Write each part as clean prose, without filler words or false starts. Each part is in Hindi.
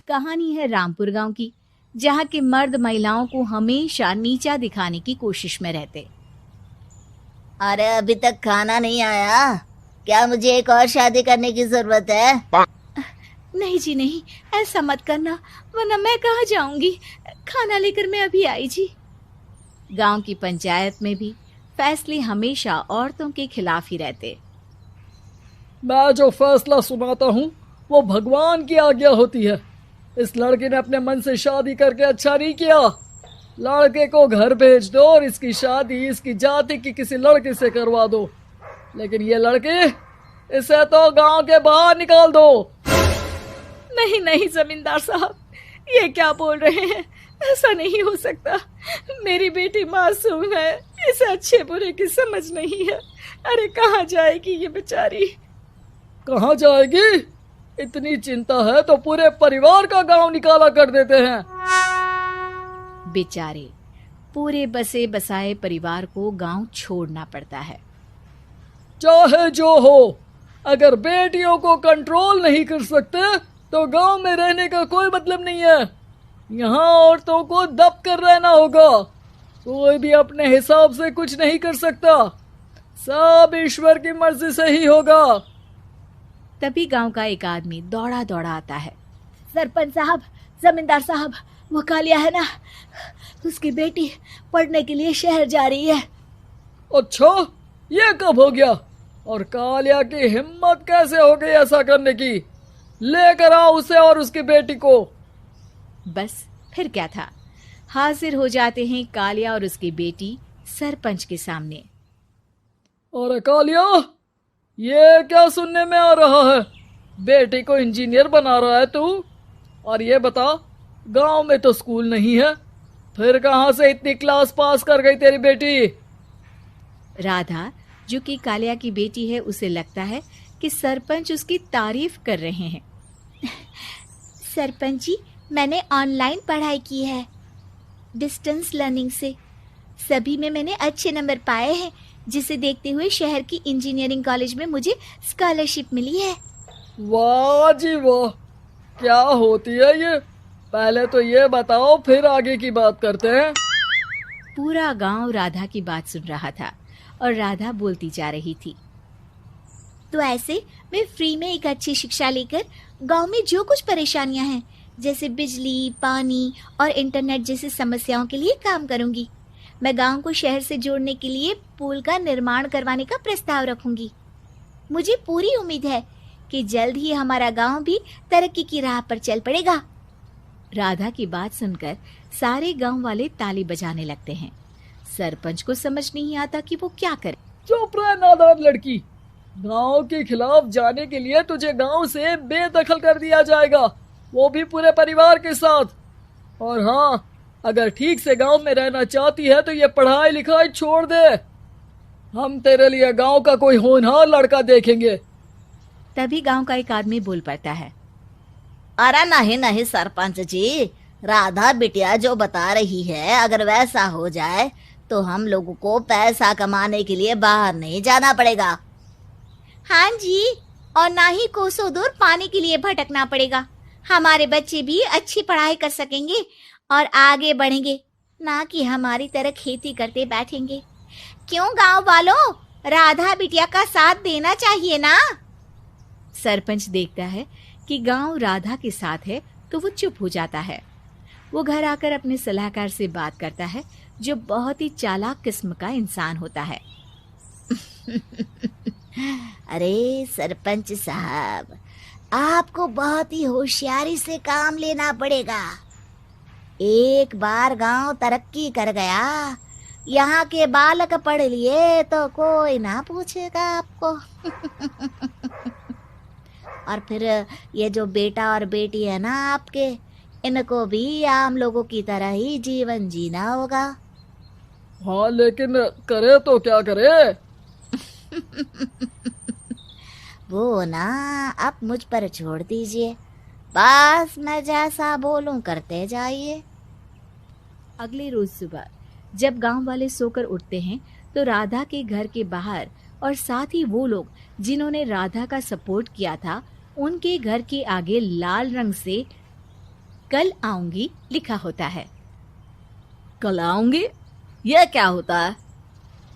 कहानी है रामपुर गांव की, जहां के मर्द महिलाओं को हमेशा नीचा दिखाने की कोशिश में रहते। अरे अभी तक खाना नहीं आया क्या? मुझे एक और शादी करने की जरूरत है। नहीं जी नहीं, ऐसा मत करना, वरना मैं कहाँ जाऊंगी। खाना लेकर मैं अभी आई जी। गांव की पंचायत में भी फैसले हमेशा औरतों के खिलाफ ही रहते। मैं जो फैसला सुनाता हूँ वो भगवान की आज्ञा होती है। इस लड़के ने अपने मन से शादी करके अच्छा नहीं किया। लड़के को घर भेज दो और इसकी शादी इसकी जाति की किसी लड़के से करवा दो। लेकिन ये लड़की, इसे तो गांव के बाहर निकाल दो। नहीं नहीं जमींदार साहब, ये क्या बोल रहे हैं? ऐसा नहीं हो सकता। मेरी बेटी मासूम है, इसे अच्छे बुरे की समझ नहीं है। अरे कहाँ जाएगी ये बेचारी? कहाँ जाएगी? इतनी चिंता है तो पूरे परिवार का गांव निकाला कर देते हैं। बेचारे पूरे बसे बसाए परिवार को गांव छोड़ना पड़ता है। चाहे जो हो, अगर बेटियों को कंट्रोल नहीं कर सकते तो गांव में रहने का कोई मतलब नहीं है। यहाँ औरतों को दब कर रहना होगा। कोई भी अपने हिसाब से कुछ नहीं कर सकता, सब ईश्वर की मर्जी से ही होगा। तभी गांव का एक आदमी दौड़ा दौड़ा आता है। सरपंच साहब, जमींदार साहब, वो कालिया है ना, उसकी बेटी पढ़ने के लिए शहर जा रही है। अच्छा, ये कब हो गया? और कालिया की हिम्मत कैसे हो गई ऐसा करने की? लेकर आओ उसे और उसकी बेटी को। बस फिर क्या था, हाजिर हो जाते हैं कालिया और उसकी बेटी सरपंच के सामने। अरे कालिया, ये क्या सुनने में आ रहा है? बेटी को इंजीनियर बना रहा है तू? और ये बता, गांव में तो स्कूल नहीं है, फिर कहां से इतनी क्लास पास कर गई तेरी बेटी? राधा, जो कि कालिया की बेटी है, उसे लगता है कि सरपंच उसकी तारीफ कर रहे हैं। सरपंच जी, मैंने ऑनलाइन पढ़ाई की है, डिस्टेंस लर्निंग से। सभी में मैंने अच्छे नंबर पाए हैं, जिसे देखते हुए शहर की इंजीनियरिंग कॉलेज में मुझे स्कॉलरशिप मिली है। वाह जी वाह, क्या होती है ये? पहले तो ये बताओ, फिर आगे की बात करते हैं। पूरा गांव राधा की बात सुन रहा था और राधा बोलती जा रही थी। तो ऐसे मैं फ्री में एक अच्छी शिक्षा लेकर गांव में जो कुछ परेशानियां हैं, जैसे बिजली, पानी और इंटरनेट जैसी समस्याओं के लिए काम करूंगी। मैं गांव को शहर से जोड़ने के लिए पुल का निर्माण करवाने का प्रस्ताव रखूंगी। मुझे पूरी उम्मीद है कि जल्द ही हमारा गांव भी तरक्की की राह पर चल पड़ेगा। राधा की बात सुनकर सारे गांव वाले ताली बजाने लगते हैं। सरपंच को समझ नहीं आता कि वो क्या करे। चुप रह नादान लड़की, गांव के खिलाफ जाने के लिए तुझे गांव से बेदखल कर दिया जाएगा, वो भी पूरे परिवार के साथ। और हाँ, अगर ठीक से गांव में रहना चाहती है तो ये पढ़ाई लिखाई छोड़ दे। हम तेरे लिए गांव का कोई होनहार लड़का देखेंगे। तभी गांव का एक आदमी बोल पड़ता है। अरे नहीं नहीं सरपंच जी, राधा बिटिया जो बता रही है, अगर वैसा हो जाए तो हम लोगों को पैसा कमाने के लिए बाहर नहीं जाना पड़ेगा। हाँ जी, और ना ही कोसों दूर पानी के लिए भटकना पड़ेगा। हमारे बच्चे भी अच्छी पढ़ाई कर सकेंगे और आगे बढ़ेंगे, ना कि हमारी तरह खेती करते बैठेंगे। क्यों गांव वालों, राधा बिटिया का साथ देना चाहिए ना। सरपंच देखता है कि गांव राधा के साथ है तो वो चुप हो जाता है। वो घर आकर अपने सलाहकार से बात करता है, जो बहुत ही चालाक किस्म का इंसान होता है। अरे सरपंच साहब, आपको बहुत ही होशियारी से काम लेना पड़ेगा। एक बार गांव तरक्की कर गया, यहाँ के बालक पढ़ लिए तो कोई ना पूछेगा आपको। और फिर ये जो बेटा और बेटी है ना आपके, इनको भी आम लोगों की तरह ही जीवन जीना होगा। हाँ, लेकिन करे तो क्या करे? वो ना आप मुझ पर छोड़ दीजिए, बस मैं जैसा बोलूं करते जाइए। अगले रोज सुबह जब गांव वाले सोकर उठते हैं तो राधा के घर के बाहर और साथ ही वो लोग जिन्होंने राधा का सपोर्ट किया था, उनके घर के आगे लाल रंग से कल आऊंगी लिखा होता है। कल आऊंगी, यह क्या होता है?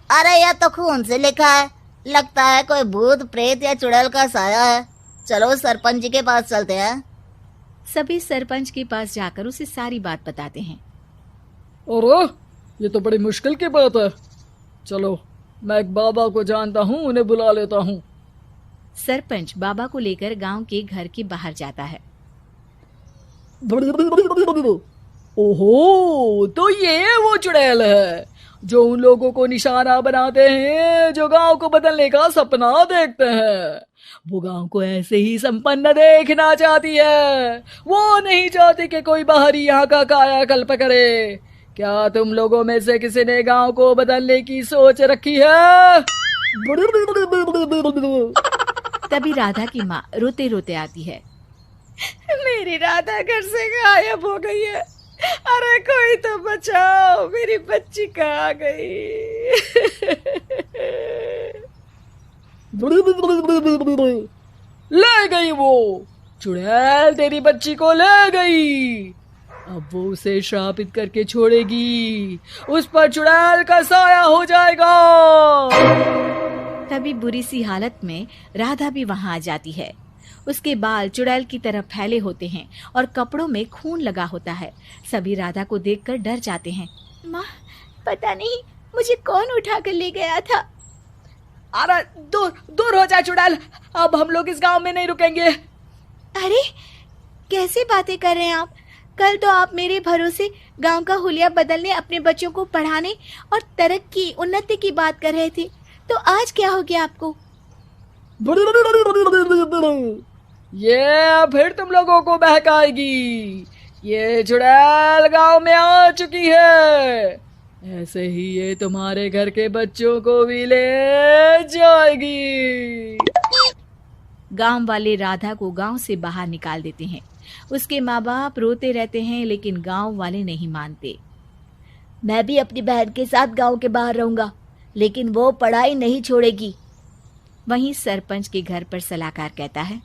अरे यह तो खून से लिखा है, लगता है कोई भूत प्रेत या चुड़ैल का साया है। चलो सरपंच जी के पास चलते हैं। सभी सरपंच के पास जाकर उसे सारी बात बताते हैं। अरे ये तो बड़ी मुश्किल की बात है। चलो मैं एक बाबा को जानता हूँ, उन्हें बुला लेता हूँ। सरपंच बाबा को लेकर गांव के घर के बाहर जाता है। ओहो, तो ये वो चुड़ैल है जो उन लोगों को निशाना बनाते हैं जो गांव को बदलने का सपना देखते हैं। वो गांव को ऐसे ही संपन्न देखना चाहती है। वो नहीं चाहती कि कोई बाहरी यहाँ का कायाकल्प करे। क्या तुम लोगों में से किसी ने गांव को बदलने की सोच रखी है? तभी राधा की माँ रोते रोते आती है। मेरी राधा घर से गायब हो गई है। अरे कोई तो बचाओ, मेरी बच्ची कहाँ गई? ले गई वो चुड़ैल, तेरी बच्ची को ले गई। अब वो उसे श्रापित करके छोड़ेगी, उस पर चुड़ैल का साया हो जाएगा। तभी बुरी सी हालत में राधा भी वहां आ जाती है। उसके बाल चुड़ैल की तरह फैले होते हैं और कपड़ों में खून लगा होता है। सभी राधा को देखकर डर जाते हैं। माँ, पता नहीं मुझे कौन उठा कर ले गया था। अरे दूर दूर हो जा चुड़ैल, अब हम लोग इस गांव में नहीं रुकेंगे। अरे कैसी बातें कर रहे हैं आप? कल तो आप मेरे भरोसे गांव का हुलिया बदलने, अपने बच्चों को पढ़ाने और तरक्की उन्नति की बात कर रहे थे, तो आज क्या हो गया आपको? ये फिर तुम लोगों को बहकाएगी। ये चुड़ैल गांव में आ चुकी है, ऐसे ही ये तुम्हारे घर के बच्चों को भी ले जाएगी। गांव वाले राधा को गांव से बाहर निकाल देते हैं। उसके माँ बाप रोते रहते हैं, लेकिन गांव वाले नहीं मानते। मैं भी अपनी बहन के साथ गांव के बाहर रहूंगा, लेकिन वो पढ़ाई नहीं छोड़ेगी। वहीं सरपंच के घर पर सलाहकार कहता है।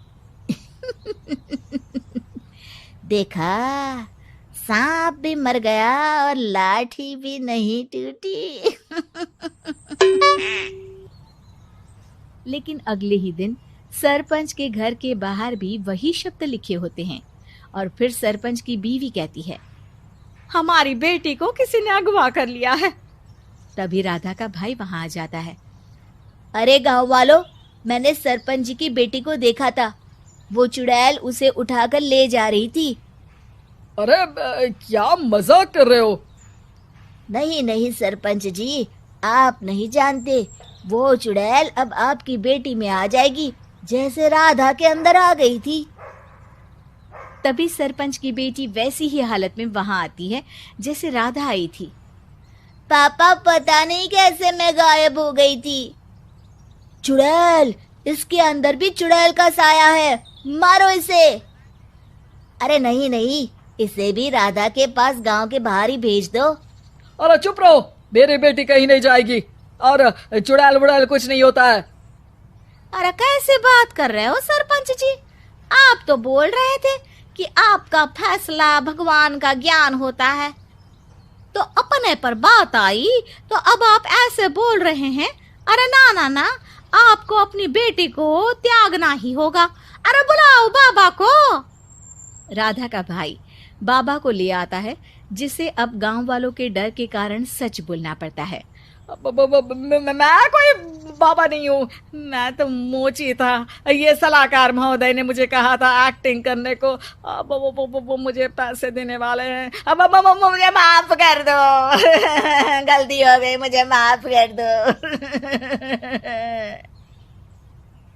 देखा, सांप भी मर गया और लाठी भी नहीं टूटी। लेकिन अगले ही दिन सरपंच के घर के बाहर भी वही शब्द लिखे होते हैं। और फिर सरपंच की बीवी कहती है, हमारी बेटी को किसी ने अगवा कर लिया है। तभी राधा का भाई वहां आ जाता है। अरे गांव वालों, मैंने सरपंच जी की बेटी को देखा था। वो चुड़ैल उसे उठाकर ले जा रही थी। अरे क्या मजाक कर रहे हो? नहीं नहीं सरपंच जी, आप नहीं जानते। वो चुड़ैल अब आपकी बेटी में आ जाएगी, जैसे राधा के अंदर आ गई थी। तभी सरपंच की बेटी वैसी ही हालत में वहां आती है जैसे राधा आई थी। पापा, पता नहीं कैसे मैं गायब हो गई थी। चुड़ैल, इसके अंदर भी चुड़ैल का साया है, मारो इसे। अरे नहीं नहीं, इसे भी राधा के पास गांव के बाहर ही भेज दो। अरे चुप रहो, मेरी बेटी कहीं नहीं जाएगी और चुड़ैल बुड़ैल कुछ नहीं होता है। अरे कैसे बात कर रहे हो सरपंच जी? आप तो बोल रहे थे कि आपका फैसला भगवान का ज्ञान होता है, तो अपने पर बात आई तो अब आप ऐसे बोल रहे हैं। अरे ना ना ना, आपको अपनी बेटी को त्यागना ही होगा। अरे बुलाओ बाबा को। राधा का भाई बाबा को ले आता है, जिसे अब गांव वालों के डर के कारण सच बोलना पड़ता है। मैं कोई बाबा नहीं हूँ, मैं तो मोची था। ये सलाहकार महोदय ने मुझे कहा था एक्टिंग करने को। अब वो मुझे पैसे देने वाले हैं। अब मुझे माफ कर दो। गलती हो गई, मुझे माफ कर दो।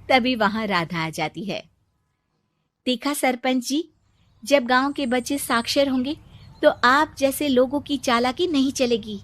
तभी वहां राधा आ जाती है। देखा सरपंच जी, जब गांव के बच्चे साक्षर होंगे तो आप जैसे लोगों की चालाकी नहीं चलेगी।